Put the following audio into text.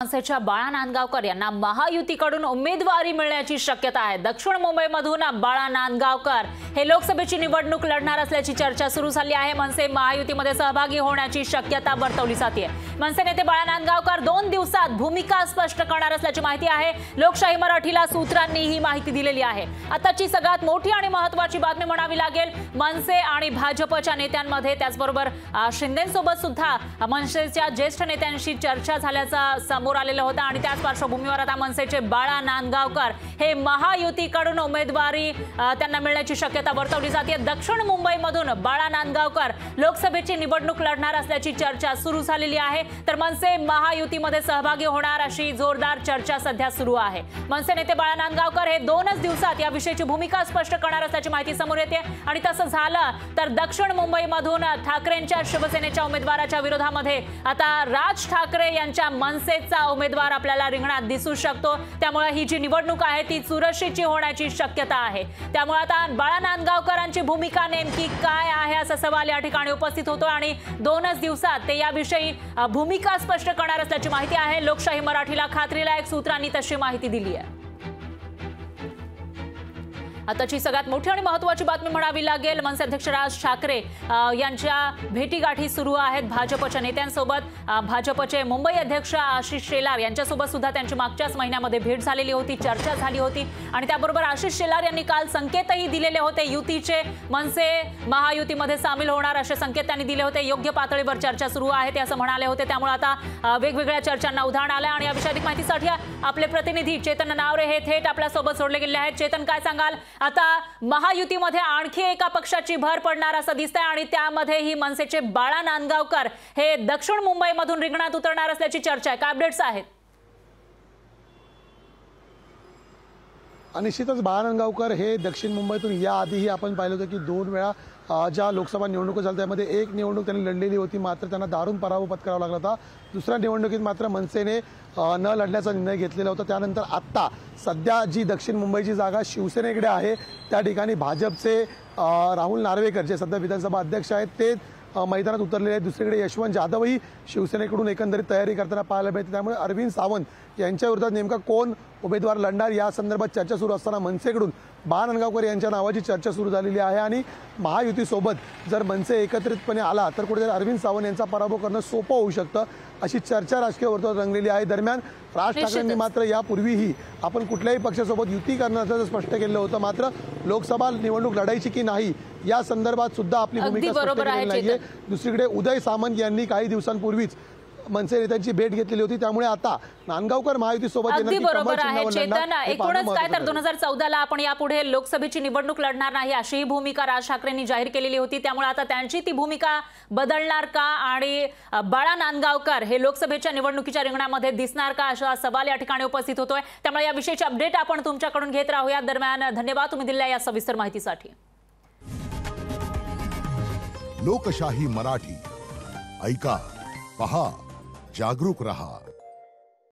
मनसेच्या बाळा नांदगावकर यांना महायुतीकडून उमेदवारी मिळण्याची शक्यता आहे। दक्षिण मुंबईमधून बाळा नांदगावकर हे लोकसभेची निवडणूक लढणार असल्याची चर्चा सुरू झाली आहे। मनसे महायुतीमध्ये सहभागी होण्याची शक्यता वर्तवली जाते। मनसे नेते बाळा नांदगावकर 2 दिवसात भूमिका स्पष्ट करणार असल्याची माहिती आहे। लोकशाही मराठीला सूत्रांनी ही माहिती दिलेली आहे। आताची सगळ्यात मोठी आणि महत्त्वाची बातमी म्हणावी लागेल मनसे आणि भाजपच्या नेत्यांमध्ये, त्याचबरोबर शिंदेंसोबत सुद्धा मनसेच्या ज्येष्ठ नेत्यांशी चर्चा झाल्याचा समोर आलेला होता आणि त्याच पार्श्वभूमीवर आता मनसेचे बाळा नांदगावकर हे महायुतीकडून उमेदवारी त्यांना मिळण्याची शक्यता वर्तवली जाते। दक्षिण मुंबईमधून बाळा नांदगावकर लोकसभेची निवडणूक लढणार असल्याची चर्चा सुरू झालेली आहे। तर मनसे महायुतीमध्ये सहभागी होणार अशी जोरदार चर्चा सध्या सुरू आहे। मनसे नेते बाळा नांदगावकर हे 2च दिवसात या विषयाची भूमिका स्पष्ट करणार असल्याची माहिती समोर येते आणि तसं झालं तर दक्षिण मुंबईमधून ठाकरेंच्या शिवसेनेच्या उमेदवाराच्या विरोधामध्ये आता राज ठाकरे यांच्या मनसेचा उमेदवार आपल्याला रिंगणात दिसू शकतो। त्यामुळे ही जी निवडणूक आहे ती चुरशीची होण्याची शक्यता आहे। त्यामुळे आता बाळा नांदगावकरांची भूमिका नेमकी काय आहे असा सवाल या ठिकाणी उपस्थित होतो आणि 2च दिवसात ते याविषयी भूमिका स्पष्ट करणार असल्याची माहिती आहे। लोकशाही मराठीला खात्रीलायक सूत्रांनी तशी माहिती दिली आहे। आताची सगळ्यात मोठी आणि महत्त्वाची बातमी म्हणावी लागेल मनसे अध्यक्ष राज ठाकरे यांच्या भेटीगाठी सुरू आहेत भाजपच्या नेत्यांसोबत। भाजपचे मुंबई अध्यक्ष आशिष शेलार यांच्यासोबत सुद्धा त्यांची मागच्याच महिन्यामध्ये भेट झालेली होती, चर्चा झाली होती आणि त्याबरोबर आशिष शेलार यांनी काल संकेतही दिलेले होते युतीचे। मनसे महायुतीमध्ये सामील होणार असे संकेत त्यांनी दिले होते। योग्य पातळीवर चर्चा सुरू आहे ते असं म्हणाले होते। त्यामुळे आता वेगवेगळ्या चर्चांना उधाण आलं आणि या विषयी अधिक माहितीसाठी आपले प्रतिनिधी चेतन नावरे हे थेट आपल्या सोबत जोडले गेले आहेत। चेतन, काय सांगाल? आता महायुतीमध्ये आणखी एका पक्षाची भर पडणार असं दिसतंय आणि त्यामध्ये ही मनसेचे बाळा नांदगावकर हे दक्षिण मुंबईमधून रिंगणात उतरणार असल्याची चर्चा आहे। काय अपडेट्स आहेत? निश्चितच बाळा नांदगावकर हे दक्षिण मुंबईतून याआधीही आपण पाहिलं होतं की 2 वेळा ज्या लोकसभा निवडणुका झाल्या त्यामध्ये एक निवडणूक त्यांनी लढलेली होती, मात्र त्यांना दारुण पराभव पत्करावा लागला होता। दुसऱ्या निवडणुकीत मात्र मनसेने न लढण्याचा निर्णय घेतलेला होता। त्यानंतर आत्ता सध्या जी दक्षिण मुंबईची जागा शिवसेनेकडे आहे त्या ठिकाणी भाजपचे राहुल नार्वेकर जे सध्या विधानसभा अध्यक्ष आहेत ते मैदानात उतरलेले आहेत। दुसरीकडे यशवंत जाधवही शिवसेनेकडून एकंदरीत तयारी करताना पाहायला मिळते। त्यामुळे अरविंद सावंत यांच्या विरोधात नेमका कोण उमेदवार लढणार या संदर्भात चर्चा सुरू असताना मनसेकडून बाळा नांदगावकर यांच्या नावाची चर्चा सुरू झालेली आहे आणि महायुतीसोबत जर मनसे एकत्रितपणे आला तर कुठेतरी अरविंद सावंत यांचा पराभव करणं सोपं होऊ शकतं अशी चर्चा राजकीय वर्तुळात रंगलेली आहे। दरम्यान राज ठाकरेंनी मात्र यापूर्वीही आपण कुठल्याही पक्षासोबत युती करण्याचं स्पष्ट केलं होतं, मात्र लोकसभा निवडणूक लढायची की नाही या संदर्भात सुद्धा आपली भूमिका स्पष्ट केलेली नाहीये। दुसरीकडे उदय सामंत यांनी काही दिवसांपूर्वीच मनसे नेत्यांची भेट घेतलेली होती, त्यामुळे आता नांदगावकर महायुतीसोबत अगदी बरोबर आहे चेतन। एकूणच काय तर 2014ला आपण यापुढे लोकसभेची निवडणूक लढणार नाही अशी भूमिका राज ठाकरेंनी जाहीर केलेली होती। त्यामुळे आता त्यांची ती भूमिका बदलणार का आणि बाळा नांदगावकर हे लोकसभेच्या निवडणुकीच्या रिंगणामध्ये दिसणार का असा सवाल या ठिकाणी उपस्थित होतोय। त्यामुळे या विषयाची अपडेट आपण तुमच्याकडून घेत राहूया। दरम्यान धन्यवाद तुम्ही दिलेल्या या सविस्तर माहितीसाठी। लोकशाही मराठी ऐका, पहा, जागरूक रहा।